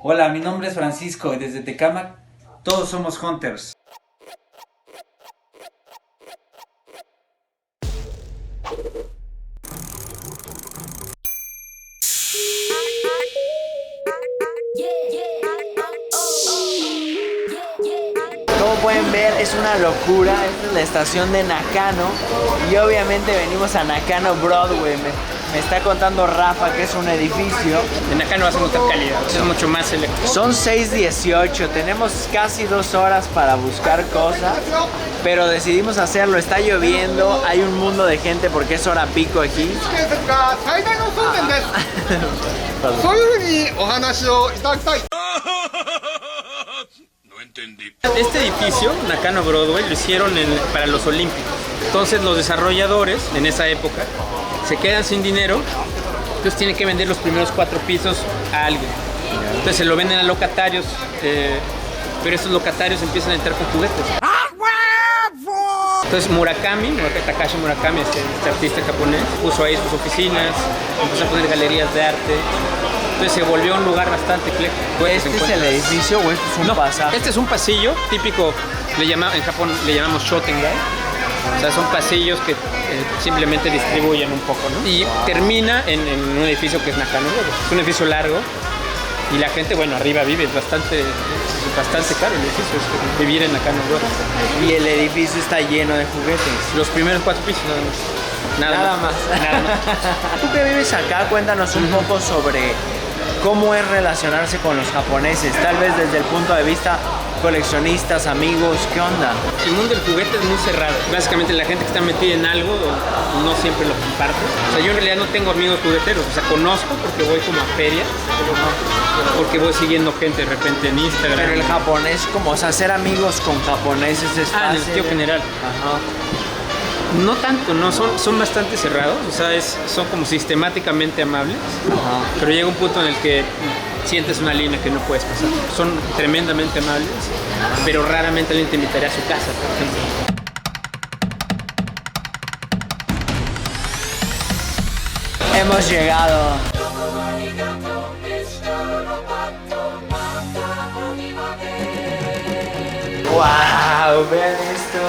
Hola, mi nombre es Francisco y desde Tecámac todos somos hunters. Como pueden ver, es una locura. Esta es la estación de Nakano y obviamente venimos a Nakano Broadway. Me está contando Rafa que es un edificio. En Nakano vas a notar calidad, es mucho más selecto. Son 6:18, tenemos casi 2 horas para buscar cosas, pero decidimos hacerlo. Está lloviendo, hay un mundo de gente porque es hora pico aquí. No entendí. Este edificio, Nakano Broadway, lo hicieron para los Olímpicos. Entonces los desarrolladores en esa época se quedan sin dinero, entonces tienen que vender los primeros 4 pisos a alguien. Entonces se lo venden a locatarios, pero estos locatarios empiezan a entrar con juguetes. Entonces Takashi Murakami, este artista japonés, puso ahí sus oficinas, empezó a poner galerías de arte. Entonces se volvió un lugar bastante ecléctico. ¿Este es el edificio o este es un pasaje? Este es un pasillo típico, en Japón le llamamos Shotengai. O sea, son pasillos que simplemente distribuyen un poco, ¿no? Y termina en un edificio que es Nakano Broadway. Es un edificio largo y la gente, bueno, arriba vive, es bastante caro el edificio, es vivir en Nakano Broadway. Y el edificio está lleno de juguetes. Los primeros 4 pisos nada más. Tú que vives acá, cuéntanos un poco sobre cómo es relacionarse con los japoneses, tal vez desde el punto de vista coleccionistas, amigos, ¿qué onda? El mundo del juguete es muy cerrado. Básicamente la gente que está metida en algo no siempre lo comparte. O sea, yo en realidad no tengo amigos jugueteros, o sea, conozco porque voy como a ferias, porque voy siguiendo gente de repente en Instagram. Pero el japonés, como, o sea, hacer amigos con japoneses es fácil. En el sentido general. Ajá. No tanto, no, son bastante cerrados, o sea, son como sistemáticamente amables, pero llega un punto en el que sientes una línea que no puedes pasar. Son tremendamente amables, pero raramente alguien te invitaría a su casa, por ejemplo. Hemos llegado. ¡Wow! Vean esto.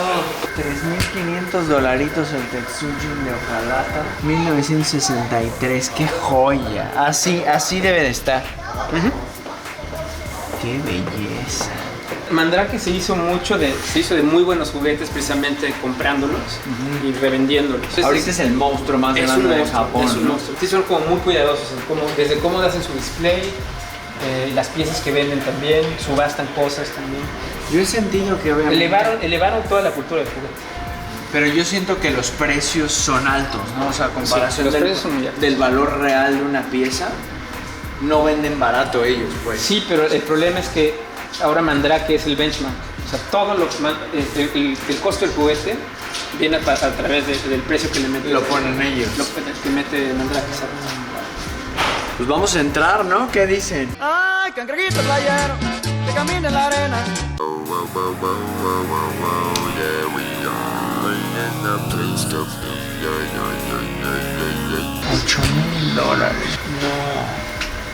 $3,500 el Tetsujin de hojalata. 1963. ¡Qué joya! Así debe de estar. ¡Qué belleza! Mandrake se hizo de muy buenos juguetes precisamente comprándolos y revendiéndolos. Ahorita es el monstruo más grande de Japón. Es un monstruo. Sí, son como muy cuidadosos, desde cómo hacen su display, las piezas que venden también, subastan cosas también. Yo he sentido que elevaron toda la cultura del juguete. Pero yo siento que los precios son altos, ¿no? O sea, a comparación del valor real de una pieza, no venden barato ellos, pues. Sí, pero el problema es que ahora Mandrake es el benchmark. O sea, todo el costo del juguete viene a través del precio que le mete. Lo ponen ellos. Que mete Mandrake. Pues vamos a entrar, ¿no? ¿Qué dicen? ¡Ay, cangrejito playero, que camina en la arena! $8,000.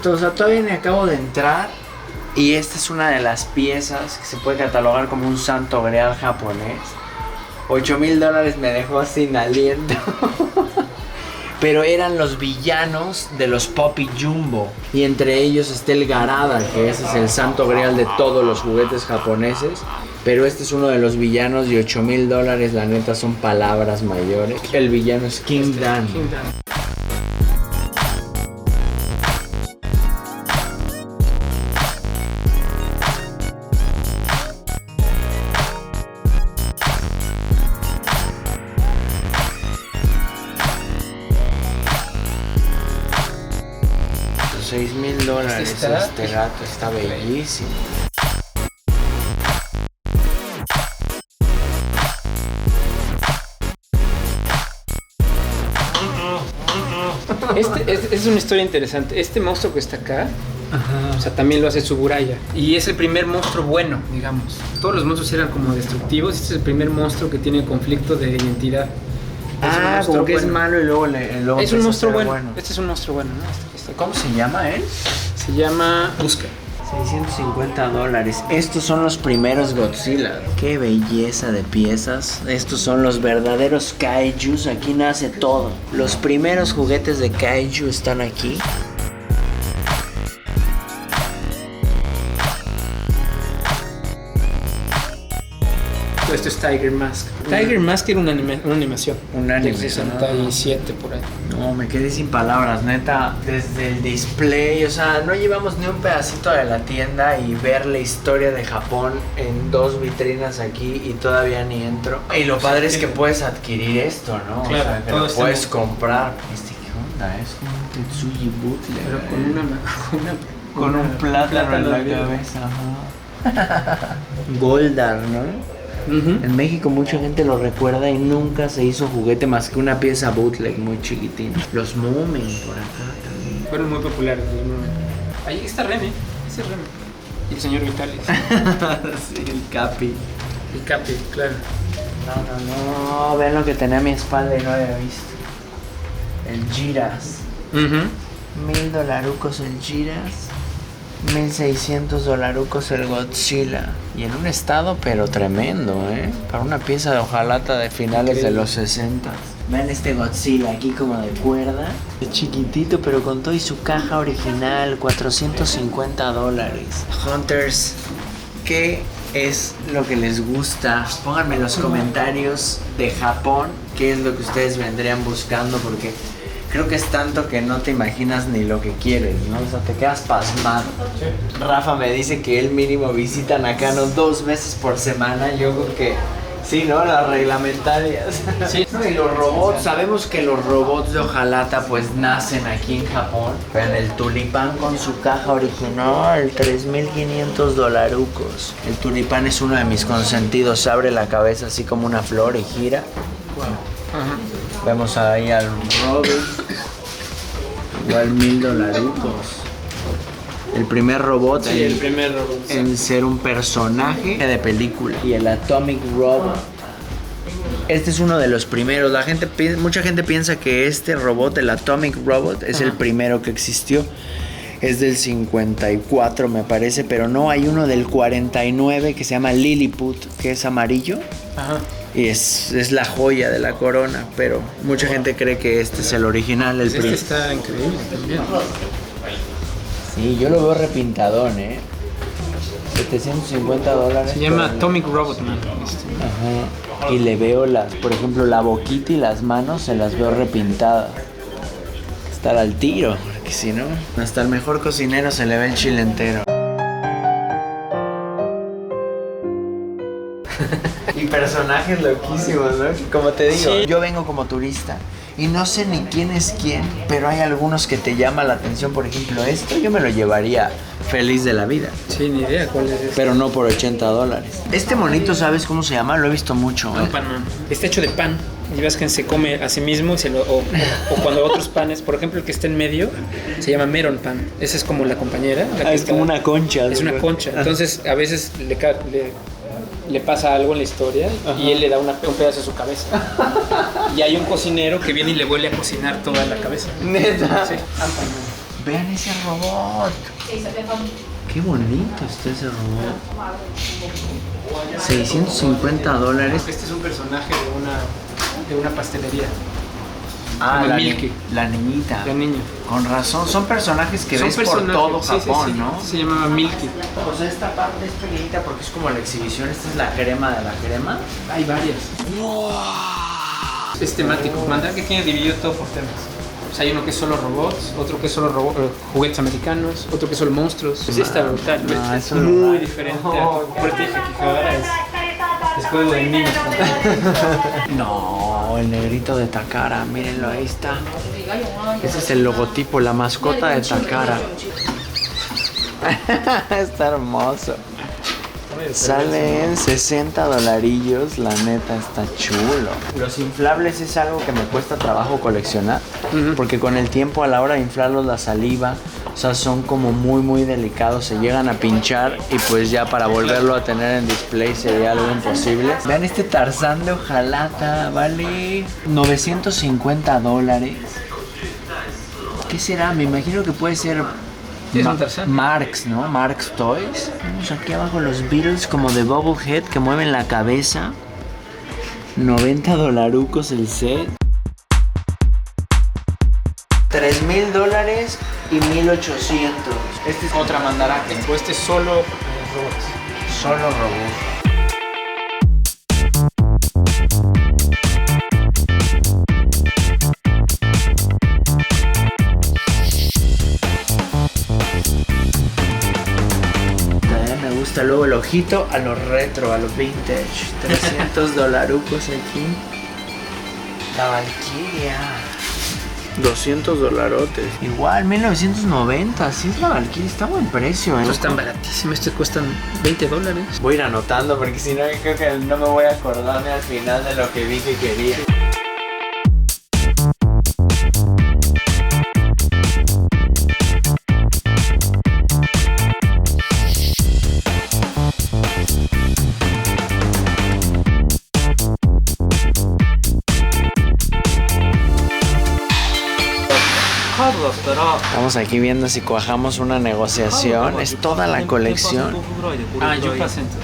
No. O sea, todavía me acabo de entrar y esta es una de las piezas que se puede catalogar como un santo grial japonés. $8,000 me dejó sin aliento. Pero eran los villanos de los Poppy Jumbo. Y entre ellos está el Garada, que ese es el santo grial de todos los juguetes japoneses. Pero este es uno de los villanos y $8,000, la neta, son palabras mayores. El villano es King Dan. $6,000. Este gato está bellísimo. Es una historia interesante. Este monstruo que está acá, o sea, también lo hace Tsuburaya. Y es el primer monstruo bueno, digamos. Todos los monstruos eran como destructivos. Este es el primer monstruo que tiene conflicto de identidad. Como que es malo y luego es un monstruo bueno. Este es un monstruo bueno, ¿no? ¿Cómo se llama él? Se llama Busca. $650. Estos son los primeros Godzilla. Qué belleza de piezas. Estos son los verdaderos kaijus. Aquí nace todo. Los primeros juguetes de kaiju están aquí. Esto es Tiger Mask. Tiger Mask era una animación. Un anime, del 67 por ahí. No, me quedé sin palabras, neta. Desde el display, o sea, no llevamos ni un pedacito de la tienda y ver la historia de Japón en 2 vitrinas aquí y todavía ni entro. Y lo padre es que puedes adquirir esto, ¿no? Claro, o sea, que todo lo está puedes muy... comprar. ¿Qué onda? Es como un Tetsuji bootleg. Pero Con un plátano en la cabeza. Ajá. Goldar, ¿no? En México mucha gente lo recuerda y nunca se hizo juguete más que una pieza bootleg muy chiquitina. Los Moomin por acá también. Fueron muy populares. Ahí está Remy. Ese es Remy. Y el señor Vitalis. Sí, el Capi. El Capi, claro. No, ven lo que tenía a mi espalda y no había visto. El Giras. $1,000 el Giras. $1,600 el Godzilla. Y en un estado pero tremendo, para una pieza de hojalata de finales de los 60. Vean este Godzilla aquí como de cuerda. Es chiquitito pero con todo y su caja original. $450. Hunters, ¿qué es lo que les gusta? Pónganme en los comentarios de Japón qué es lo que ustedes vendrían buscando, porque creo que es tanto que no te imaginas ni lo que quieres, ¿no? O sea, te quedas pasmado. Sí. Rafa me dice que él mínimo visita Nakano 2 veces por semana. Yo creo que sí, ¿no? Las reglamentarias. Sí. No, y los robots, sabemos que los robots de hojalata pues nacen aquí en Japón. Vean el tulipán con su caja original, $3,500. El tulipán es uno de mis consentidos. Se abre la cabeza así como una flor y gira. Wow. Ajá. Vemos ahí al Robin, igual $1,000. El primer robot, sí, el primer robot en ser un personaje de película. Y el Atomic Robot. Este es uno de los primeros. Mucha gente piensa que este robot, el Atomic Robot, es el primero que existió. Es del 54 me parece, pero no, hay uno del 49 que se llama Lilliput, que es amarillo. Ajá. Y es la joya de la corona, pero mucha gente cree que este es el original, el este está increíble también. Sí, yo lo veo repintadón, $750. Se llama Atomic Robot Man. Ajá. Y le veo por ejemplo, la boquita y las manos se las veo repintadas. Estar al tiro, porque si no, hasta el mejor cocinero se le ve el chile entero. Y personajes loquísimos, ¿no? Como te digo, sí. Yo vengo como turista y no sé ni quién es quién, pero hay algunos que te llaman la atención. Por ejemplo, esto yo me lo llevaría feliz de la vida. Sí, ni idea cuál es. Pero no por $80. Este monito, ¿sabes cómo se llama? Lo he visto mucho. No, pan, man. Está hecho de pan. Y ves que se come a sí mismo o cuando otros panes, por ejemplo el que está en medio se llama Meron Pan. Esa es como la compañera. Es como una concha. Es una concha. Entonces a veces le pasa algo en la historia. Ajá. Y él le da un pedazo de su cabeza. Y hay un cocinero que viene y le vuelve a cocinar toda la cabeza. ¿Neta? Sí. Vean ese robot. Qué bonito está ese robot. $650. Este es un personaje de una pastelería. Ah, la niñita. La niña. Con razón, son personajes que ves por todo Japón, sí. ¿No? Se llamaba Milky. O sea, esta parte es pequeñita porque es como la exhibición. Esta es la crema de la crema. Hay varias. ¡Wow! Es temático. Mandan que tiene dividido todo por temas. O sea, hay uno que es solo robots, otro que es solo juguetes americanos, otro que es solo monstruos. Pues está brutal. Es muy diferente. Fuerte Hakihara es juego de niños. No, el negrito de Takara, mírenlo, ahí está. Ese es el logotipo, la mascota de Takara. Está hermoso. Sale en $60, la neta está chulo. Los inflables es algo que me cuesta trabajo coleccionar, porque con el tiempo a la hora de inflarlos la saliva, o sea, son como muy delicados, se llegan a pinchar y pues ya para volverlo a tener en display sería algo imposible. Vean este Tarzán de hojalata, vale $950. ¿Qué será? Me imagino que puede ser Sí, es interesante. Marx, ¿no? Marx Toys. Tenemos aquí abajo los Beatles como de Bubblehead que mueven la cabeza. $90 el set. $3,000 y 1,800. Este es otra Mandarake. O este es solo robots. Solo robot. Me gusta luego el ojito a los retro, a los vintage. $300 aquí. La Valkyria. $200. Igual, 1990. Sí es la Valkyria, está a buen precio, Estos están baratísimos, estos cuestan $20. Voy a ir anotando porque si no creo que no me voy a acordarme al final de lo que vi que quería. Estamos aquí viendo si cuajamos una negociación. Es toda la colección. Yupa Center.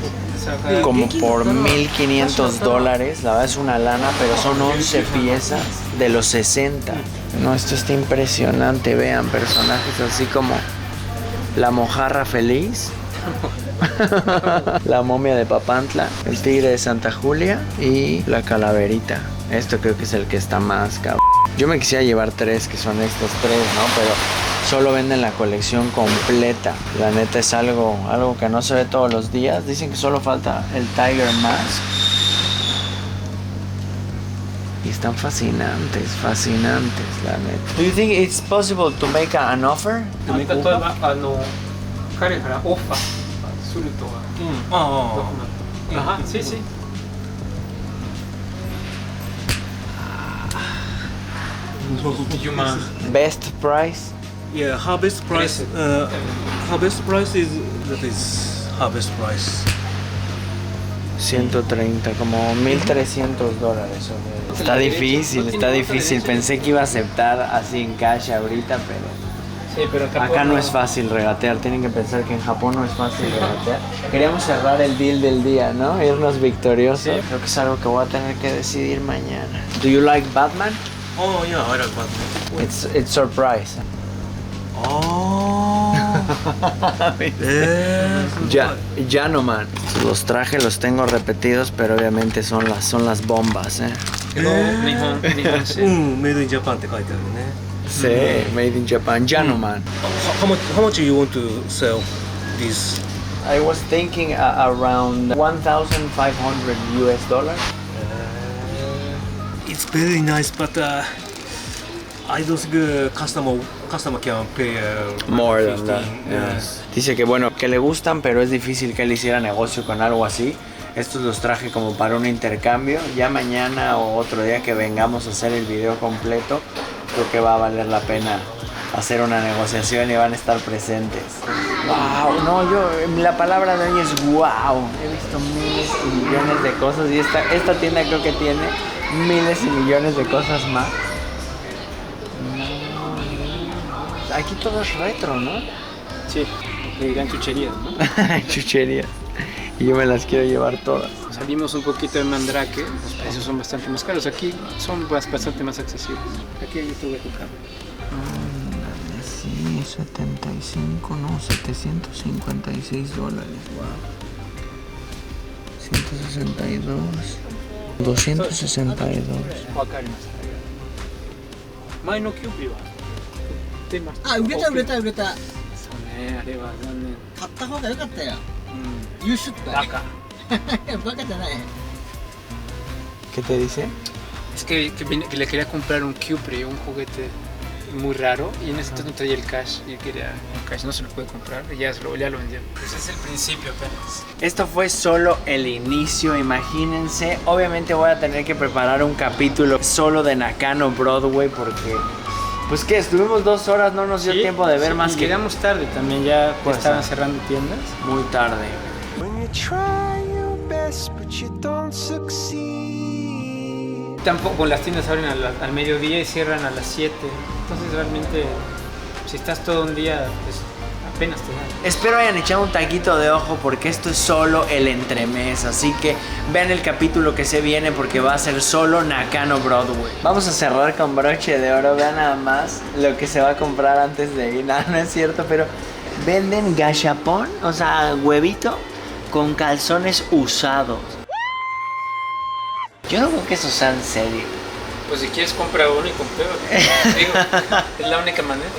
Como por $1,500. La verdad es una lana, pero son 11 piezas de los 60. No, esto está impresionante. Vean, personajes así como la mojarra feliz, la momia de Papantla, el tigre de Santa Julia y la calaverita. Esto creo que es el que está más cabrón. Yo me quisiera llevar 3, que son estos 3, ¿no? Pero solo venden la colección completa. La neta es algo que no se ve todos los días. Dicen que solo falta el Tiger Mask. Y están fascinantes, la neta. Do you think it's possible to make an offer? Sí, sí. Best price? Yeah, harvest price. Harvest price is harvest price. 130, como $1,300. Está difícil. Pensé que iba a aceptar así en cash ahorita, pero Sí, pero acá no es fácil regatear. Tienen que pensar que en Japón no es fácil regatear. Queríamos cerrar el deal del día, ¿no? Irnos victoriosos. Sí. Creo que es algo que voy a tener que decidir mañana. Do you like Batman? Oh yeah, I like Batman. It's surprise. Oh. Ya no, man. Los trajes los tengo repetidos, pero obviamente son las bombas, ¿eh? Made in Japan って書いてあるね。Sí, made in Japan. Janoman. How much you want to sell these? I was thinking around $1,500 US. It's very nice, but I don't think customer can pay More than 15. that. Yes. Dice que bueno, que le gustan, pero es difícil que él hiciera negocio con algo así. Estos los traje como para un intercambio. Ya mañana o otro día que vengamos a hacer el video completo, creo que va a valer la pena hacer una negociación y van a estar presentes. Wow, no, la palabra de hoy es wow. He visto miles y millones de cosas y esta tienda creo que tiene miles y millones de cosas más. Aquí todo es retro, ¿no? Sí, le dirán chucherías, ¿no? Chucherías. Y yo me las quiero llevar todas. Salimos un poquito de Mandarake, los precios son bastante más caros. Aquí son bastante más accesibles. Aquí hay otro hueco caro. Sí, 75, no, $756. Wow. 162. 262. わかりました。前のキューピーは売ってました。売れた。そうね、あれは残念。買った方が良かったよ。うん。優秀だ。バカ。バカじゃない。 ¿Qué te dice? Es que le quería comprar un Cupri, un juguete muy raro, y en ese entonces no traía el cash y quería un cash, no se lo puede comprar y ya lo vendió. Pues es el principio apenas. Esto fue solo el inicio, imagínense. Obviamente voy a tener que preparar un capítulo solo de Nakano Broadway porque, pues que estuvimos 2 horas, no nos dio tiempo de ver más que... Llegamos tarde también, ya Pues, estaban cerrando tiendas. Muy tarde. When you try your best but you don't succeed. Tampoco las tiendas abren al mediodía y cierran a las 7. Entonces realmente, si estás todo un día, pues apenas te da. Espero hayan echado un taquito de ojo porque esto es solo el entremés. Así que vean el capítulo que se viene porque va a ser solo Nakano Broadway. Vamos a cerrar con broche de oro. Vean nada más lo que se va a comprar antes de ir. No es cierto, pero venden gachapón, o sea, huevito con calzones usados. Yo no creo que eso sea en serio. Pues si quieres compra uno y compra otro. Digo, es la única manera.